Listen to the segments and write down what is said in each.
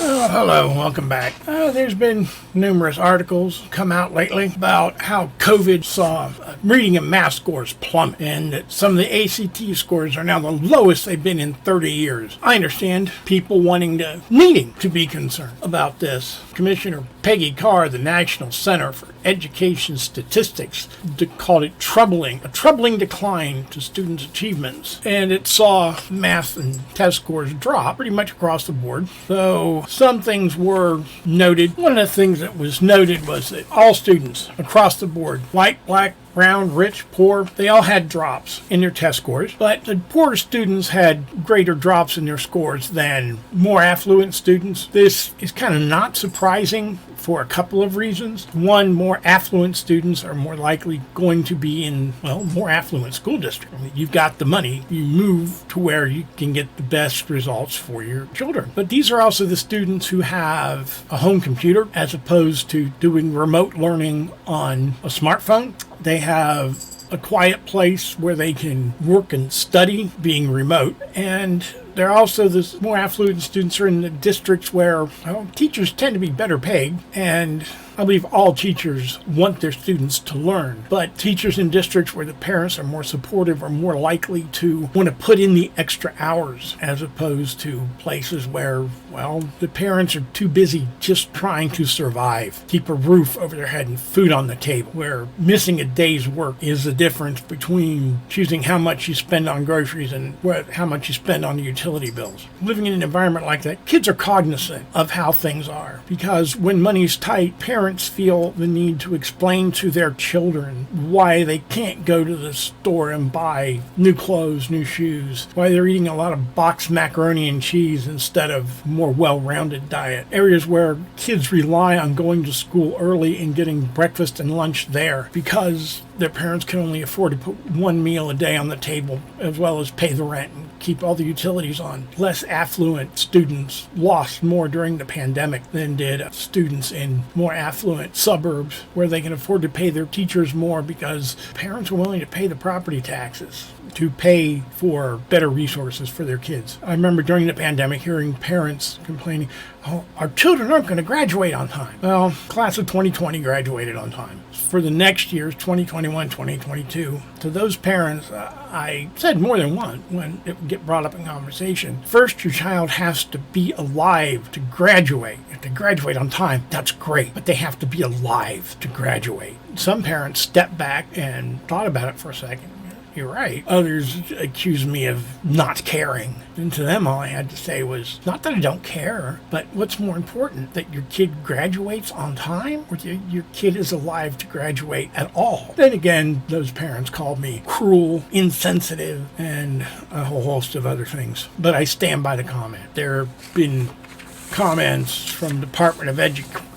Well, hello, welcome back. There's been numerous articles come out lately about how COVID saw reading and math scores plummet, and that some of the ACT scores are now the lowest they've been in 30 years. I understand people needing to be concerned about this. Commissioner Peggy Carr, the National Center for Education Statistics, called it a troubling decline to students' achievements, and it saw math and test scores drop pretty much across the board. So some things were noted. One of the things that was noted was that all students across the board, white, black, brown, rich, poor, they all had drops in their test scores, but the poorer students had greater drops in their scores than more affluent students. This is kind of not surprising for a couple of reasons. One, more affluent students are more likely going to be in, more affluent school districts. You've got the money, you move to where you can get the best results for your children. But these are also the students who have a home computer as opposed to doing remote learning on a smartphone. They have a quiet place where they can work and study being remote. And they're also the more affluent students are in the districts where teachers tend to be better paid, and I believe all teachers want their students to learn, but teachers in districts where the parents are more supportive are more likely to want to put in the extra hours as opposed to places where, the parents are too busy just trying to survive, keep a roof over their head and food on the table, where missing a day's work is the difference between choosing how much you spend on groceries and how much you spend on the utility bills. Living in an environment like that, kids are cognizant of how things are, because when money's tight, parents feel the need to explain to their children why they can't go to the store and buy new clothes, new shoes, why they're eating a lot of boxed macaroni and cheese instead of more well-rounded diet. Areas where kids rely on going to school early and getting breakfast and lunch there because their parents can only afford to put one meal a day on the table as well as pay the rent and keep all the utilities on. Less affluent students lost more during the pandemic than did students in more affluent suburbs where they can afford to pay their teachers more because parents are willing to pay the property taxes to pay for better resources for their kids. I remember during the pandemic hearing parents complaining, our children aren't going to graduate on time. Well, class of 2020 graduated on time. For the next years, 2021, 2022, to those parents, I said more than once when it would get brought up in conversation, first, your child has to be alive to graduate. If they graduate on time, that's great, but they have to be alive to graduate. Some parents stepped back and thought about it for a second. You're right. Others accused me of not caring. And to them, all I had to say was, not that I don't care, but what's more important, that your kid graduates on time or your kid is alive to graduate at all? Then again, those parents called me cruel, insensitive, and a whole host of other things. But I stand by the comment. There have been comments from the Department of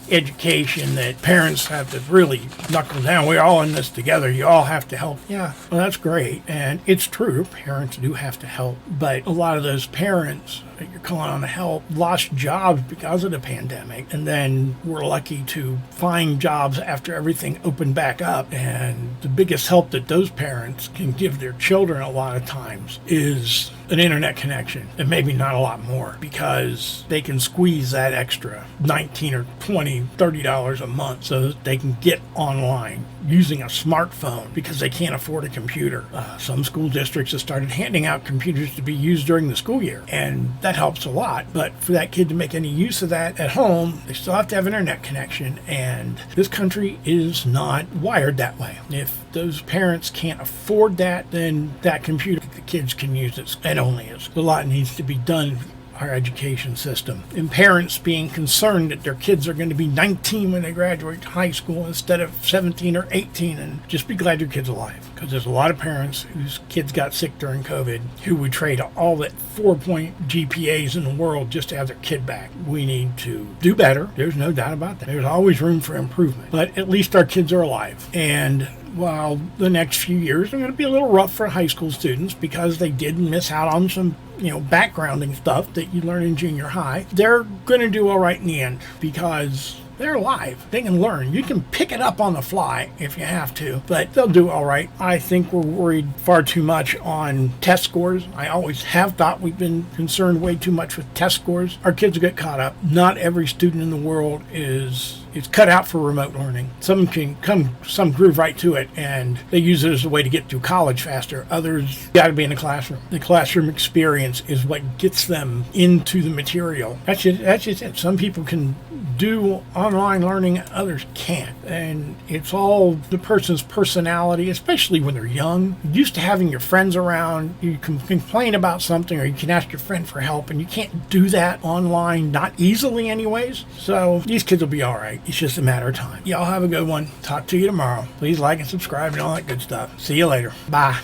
Education that parents have to really knuckle down. We're all in this together. You all have to help. Yeah, well, that's great. And it's true. Parents do have to help. But a lot of those parents that you're calling on to help lost jobs because of the pandemic, and then were lucky to find jobs after everything opened back up. And the biggest help that those parents can give their children a lot of times is an internet connection, and maybe not a lot more, because they can squeeze that extra $19 or $20, $30 a month so that they can get online using a smartphone because they can't afford a computer. Some school districts have started handing out computers to be used during the school year, and that helps a lot. But for that kid to make any use of that at home, they still have to have an internet connection, and this country is not wired that way. If those parents can't afford that, then that computer, the kids can use it, and only is. A lot needs to be done our education system, and parents being concerned that their kids are going to be 19 when they graduate high school instead of 17 or 18, and just be glad your kid's alive, because there's a lot of parents whose kids got sick during COVID who would trade all that 4-point GPAs in the world just to have their kid back. We need to do better. There's no doubt about that. There's always room for improvement, but at least our kids are alive. And while the next few years are going to be a little rough for high school students because they did miss out on some backgrounding stuff that you learn in junior high, they're going to do all right in the end, because They're alive. They can learn. You can pick it up on the fly if you have to, but they'll do all right. I think we're worried far too much on test scores. I always have thought we've been concerned way too much with test scores. Our kids will get caught up. Not every student in the world is cut out for remote learning. Some groove right to it, and they use it as a way to get through college faster. Others got to be in the classroom. The classroom experience is what gets them into the material. That's just it. Some people can do online learning, others can't. And it's all the person's personality, especially when they're young. You're used to having your friends around. You can complain about something, or you can ask your friend for help, and you can't do that online, not easily anyways. So these kids will be all right. It's just a matter of time. Y'all have a good one. Talk to you tomorrow. Please like and subscribe and all that good stuff. See you later. Bye.